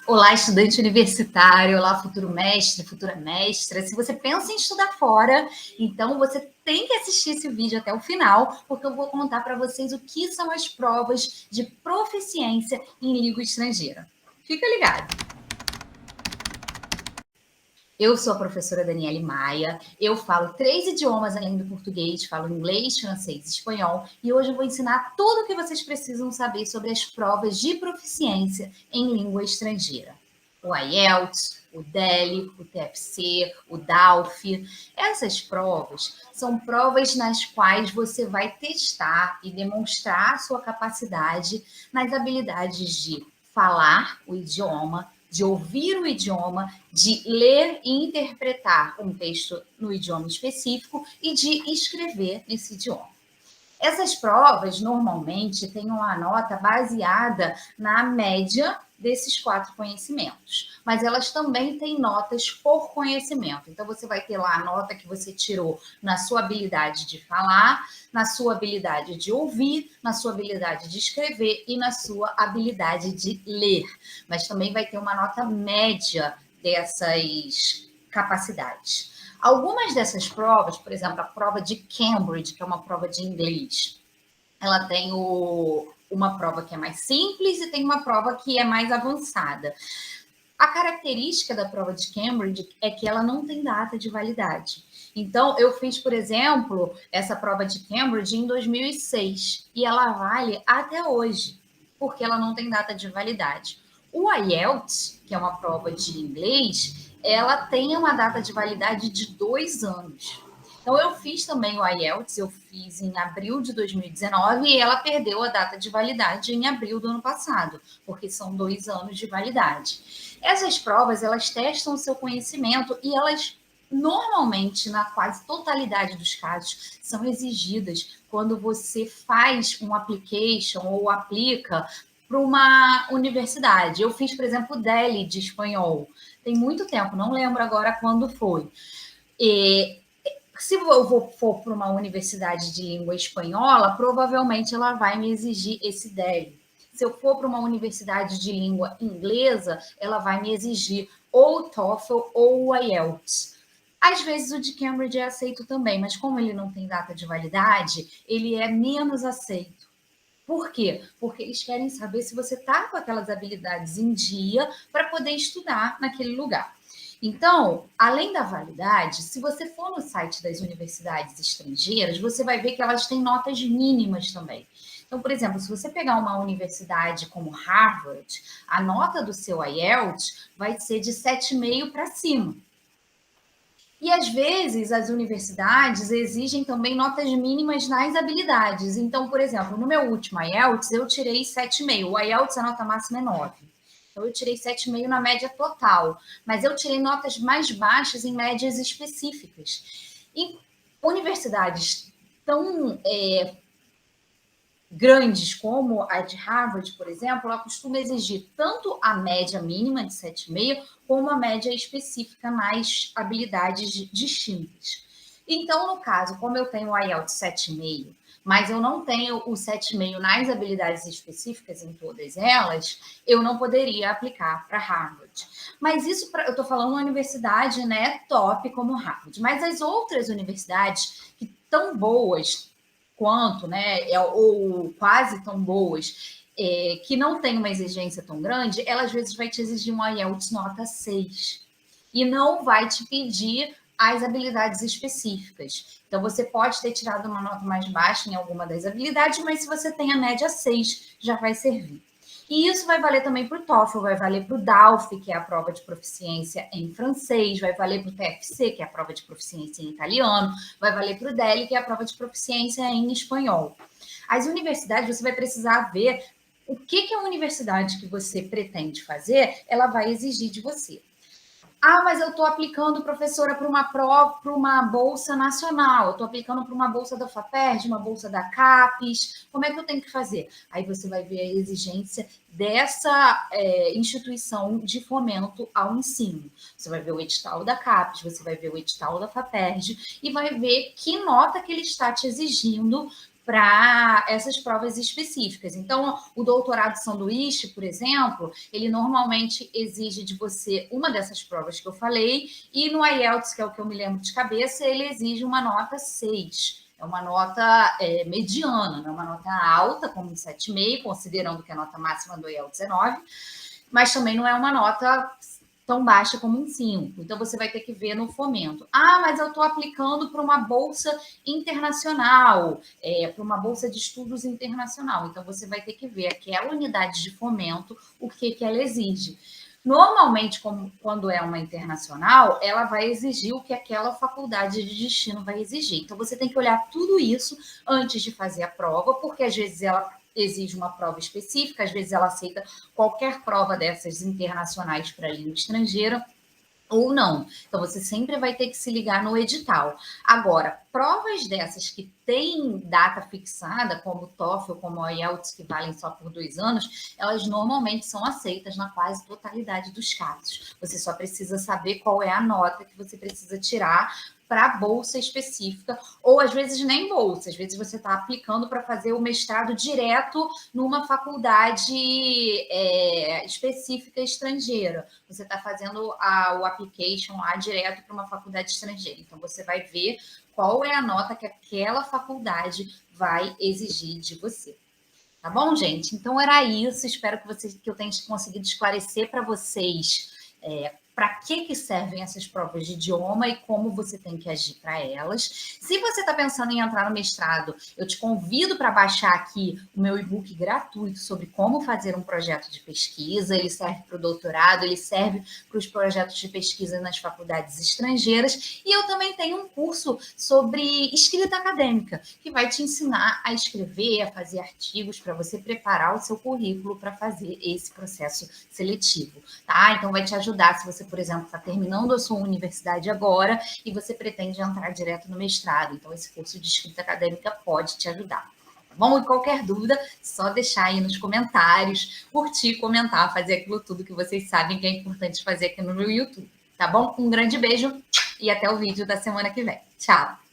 Olá, estudante universitário, olá, futuro mestre, futura mestra. Se você pensa em estudar fora, então você tem que assistir esse vídeo até o final, porque eu vou contar para vocês o que são as provas de proficiência em língua estrangeira. Fica ligado! Eu sou a professora Daniele Maia, eu falo 3 idiomas além do português, falo inglês, francês e espanhol, e hoje eu vou ensinar tudo o que vocês precisam saber sobre as provas de proficiência em língua estrangeira. O IELTS, o DELE, o TFC, o DALF. Essas provas são provas nas quais você vai testar e demonstrar a sua capacidade nas habilidades de falar o idioma, de ouvir o idioma, de ler e interpretar um texto no idioma específico e de escrever nesse idioma. Essas provas normalmente têm uma nota baseada na média desses 4 conhecimentos, mas elas também têm notas por conhecimento. Então, você vai ter lá a nota que você tirou na sua habilidade de falar, na sua habilidade de ouvir, na sua habilidade de escrever e na sua habilidade de ler. Mas também vai ter uma nota média dessas capacidades. Algumas dessas provas, por exemplo, a prova de Cambridge, que é uma prova de inglês, ela tem uma prova que é mais simples e tem uma prova que é mais avançada. A característica da prova de Cambridge é que ela não tem data de validade. Então, eu fiz, por exemplo, essa prova de Cambridge em 2006 e ela vale até hoje, porque ela não tem data de validade. O IELTS, que é uma prova de inglês, ela tem uma data de validade de 2 anos. Então, eu fiz também o IELTS, eu fiz em abril de 2019 e ela perdeu a data de validade em abril do ano passado, porque são 2 anos de validade. Essas provas, elas testam o seu conhecimento e elas, normalmente, na quase totalidade dos casos, são exigidas quando você faz um application ou aplica para uma universidade. Eu fiz, por exemplo, o DELE de espanhol. Tem muito tempo, não lembro agora quando foi. E se eu for para uma universidade de língua espanhola, provavelmente ela vai me exigir esse DELE. Se eu for para uma universidade de língua inglesa, ela vai me exigir ou o TOEFL ou o IELTS. Às vezes o de Cambridge é aceito também, mas como ele não tem data de validade, ele é menos aceito. Por quê? Porque eles querem saber se você está com aquelas habilidades em dia para poder estudar naquele lugar. Então, além da validade, se você for no site das universidades estrangeiras, você vai ver que elas têm notas mínimas também. Então, por exemplo, se você pegar uma universidade como Harvard, a nota do seu IELTS vai ser de 7,5 para cima. E às vezes as universidades exigem também notas mínimas nas habilidades. Então, por exemplo, no meu último IELTS eu tirei 7,5. O IELTS a nota máxima é 9. Então eu tirei 7,5 na média total, mas eu tirei notas mais baixas em médias específicas. Em universidades tão grandes como a de Harvard, por exemplo, ela costuma exigir tanto a média mínima de 7,5 como a média específica nas habilidades distintas. Então, no caso, como eu tenho o IELTS 7,5, mas eu não tenho o 7,5 nas habilidades específicas em todas elas, eu não poderia aplicar para Harvard. Mas isso, eu estou falando uma universidade, né, top como Harvard. Mas as outras universidades que tão boas quanto, né, ou quase tão boas, que não tem uma exigência tão grande, ela às vezes vai te exigir um IELTS nota 6 e não vai te pedir as habilidades específicas. Então, você pode ter tirado uma nota mais baixa em alguma das habilidades, mas se você tem a média 6, já vai servir. E isso vai valer também para o TOEFL, vai valer para o DALF, que é a prova de proficiência em francês, vai valer para o TFC, que é a prova de proficiência em italiano, vai valer para o DELE, que é a prova de proficiência em espanhol. As universidades, você vai precisar ver o que a universidade que você pretende fazer, ela vai exigir de você. Ah, mas eu estou aplicando, professora, para uma prova, para uma bolsa nacional. Eu estou aplicando para uma bolsa da FAPERJ, uma bolsa da CAPES. Como é que eu tenho que fazer? Aí você vai ver a exigência dessa instituição de fomento ao ensino. Você vai ver o edital da CAPES, você vai ver o edital da FAPERJ e vai ver que nota que ele está te exigindo para essas provas específicas. Então, o doutorado sanduíche, por exemplo, ele normalmente exige de você uma dessas provas que eu falei, e no IELTS, que é o que eu me lembro de cabeça, ele exige uma nota 6. É uma nota mediana, não é uma nota alta, como um 7,5, considerando que a nota máxima do IELTS é 9, mas também não é uma nota tão baixa como um 5. Então, você vai ter que ver no fomento. Ah, mas eu estou aplicando para uma bolsa internacional, para uma bolsa de estudos internacional. Então, você vai ter que ver aquela unidade de fomento, o que ela exige. Normalmente, quando é uma internacional, ela vai exigir o que aquela faculdade de destino vai exigir. Então, você tem que olhar tudo isso antes de fazer a prova, porque às vezes ela exige uma prova específica, às vezes ela aceita qualquer prova dessas internacionais para língua estrangeira, ou não. Então, você sempre vai ter que se ligar no edital. Agora, provas dessas que têm data fixada, como o TOEFL, como o IELTS, que valem só por 2 anos, elas normalmente são aceitas na quase totalidade dos casos. Você só precisa saber qual é a nota que você precisa tirar para bolsa específica, ou às vezes nem bolsa, às vezes você está aplicando para fazer o mestrado direto numa faculdade específica estrangeira. Você está fazendo o application lá direto para uma faculdade estrangeira. Então, você vai ver qual é a nota que aquela faculdade vai exigir de você. Tá bom, gente? Então, era isso. Espero que eu tenha conseguido esclarecer para vocês para que servem essas provas de idioma e como você tem que agir para elas. Se você está pensando em entrar no mestrado, eu te convido para baixar aqui o meu e-book gratuito sobre como fazer um projeto de pesquisa. Ele serve para o doutorado, ele serve para os projetos de pesquisa nas faculdades estrangeiras. E eu também tenho um curso sobre escrita acadêmica, que vai te ensinar a escrever, a fazer artigos, para você preparar o seu currículo para fazer esse processo seletivo, tá? Então, vai te ajudar se você, por exemplo, está terminando a sua universidade agora e você pretende entrar direto no mestrado. Então, esse curso de escrita acadêmica pode te ajudar. Tá bom? E qualquer dúvida, só deixar aí nos comentários, curtir, comentar, fazer aquilo tudo que vocês sabem que é importante fazer aqui no meu YouTube. Tá bom? Um grande beijo e até o vídeo da semana que vem. Tchau!